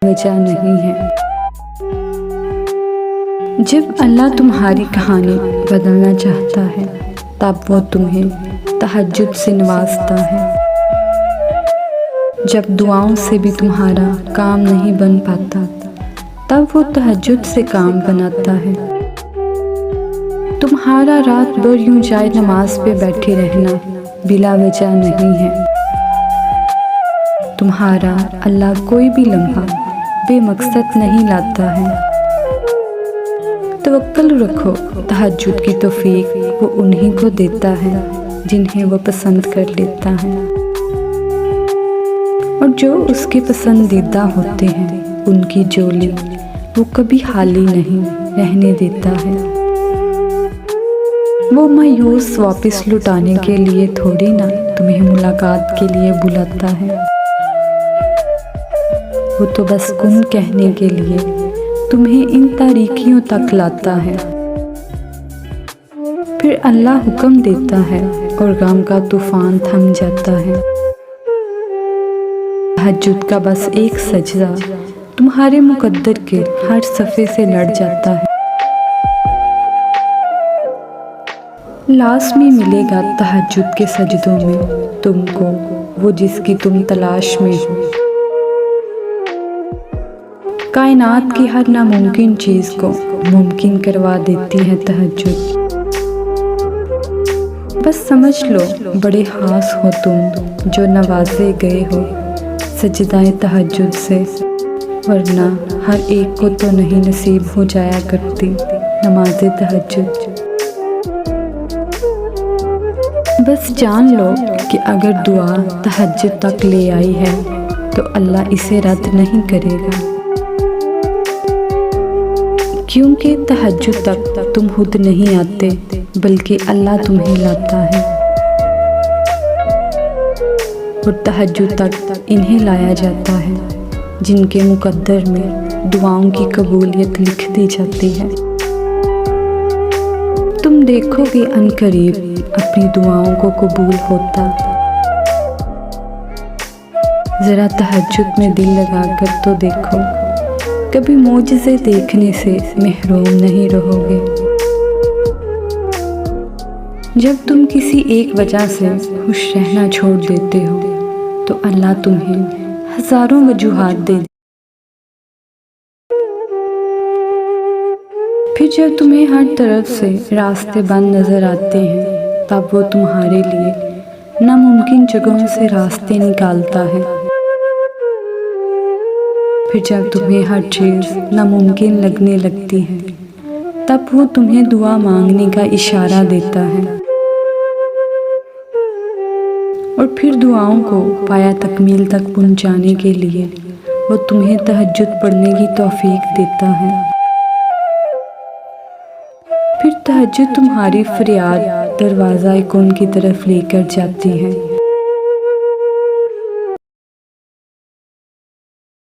वजह नहीं है। जब अल्लाह तुम्हारी कहानी बदलना चाहता है तब वो तुम्हें तहज्जुद से नवाजता है। जब दुआओं से भी तुम्हारा काम नहीं बन पाता तब वो तहज्जुद से काम बनाता है। तुम्हारा रात भर यूं जाए नमाज पे बैठे रहना बिला वजह नहीं है। तुम्हारा अल्लाह कोई भी लम्हा बेमकसद नहीं लाता है। तवक्कल रखो, तहज्जुद की तौफीक वो उन्हीं को देता है जिन्हें वो पसंद कर लेता है, और जो उसके पसंदीदा होते हैं उनकी जोली वो कभी खाली नहीं रहने देता है। वो मायूस वापस लुटाने के लिए थोड़ी ना तुम्हें मुलाकात के लिए बुलाता है। वो तो बस गुम कहने के लिए तुम्हें इन तारीकियों तक लाता है। फिर अल्लाह हुक्म देता है और गम का तूफान थम जाता है। तहज्जुद का बस एक सजदा तुम्हारे मुकद्दर के हर सफ़े से लड़ जाता है। लाज़मी मिलेगा तहज्जुद के सजदों में तुमको वो जिसकी तुम तलाश में हो। कायनात की हर नामुमकिन चीज़ को मुमकिन करवा देती है तहज्जुद। बस समझ लो बड़े खास हो तुम जो नवाजे गए हो सजदाए तहज्जुद से, वरना हर एक को तो नहीं नसीब हो जाया करती नमाज़े तहज्जुद। बस जान लो कि अगर दुआ तहज्जुद तक ले आई है तो अल्लाह इसे रद्द नहीं करेगा, क्योंकि तहज्जुद तक तुम खुद नहीं आते बल्कि अल्लाह तुम्हें लाता है, और तहज्जुद तक इन्हें लाया जाता है जिनके मुकद्दर में दुआओं की कबूलियत लिख दी जाती है। तुम देखोगे अनकरीब अपनी दुआओं को कबूल होता। ज़रा तहज्जुद में दिल लगाकर तो देखो, कभी मोजज़े देखने से महरूम नहीं रहोगे। जब तुम किसी एक वजह से खुश रहना छोड़ देते हो तो अल्लाह तुम्हें हज़ारों वजूहात दे। फिर जब तुम्हें हर तरफ से रास्ते बंद नज़र आते हैं तब वो तुम्हारे लिए नामुमकिन जगहों से रास्ते निकालता है। फिर जब तुम्हें हर चीज़ नामुमकिन लगने लगती है तब वो तुम्हें दुआ मांगने का इशारा देता है, और फिर दुआओं को पाया तकमील तक पहुंचाने के लिए वो तुम्हें तहज्जुद पढ़ने की तौफीक देता है। फिर तहज्जुद तुम्हारी फरियाद दरवाज़ा कौन की तरफ लेकर जाती है।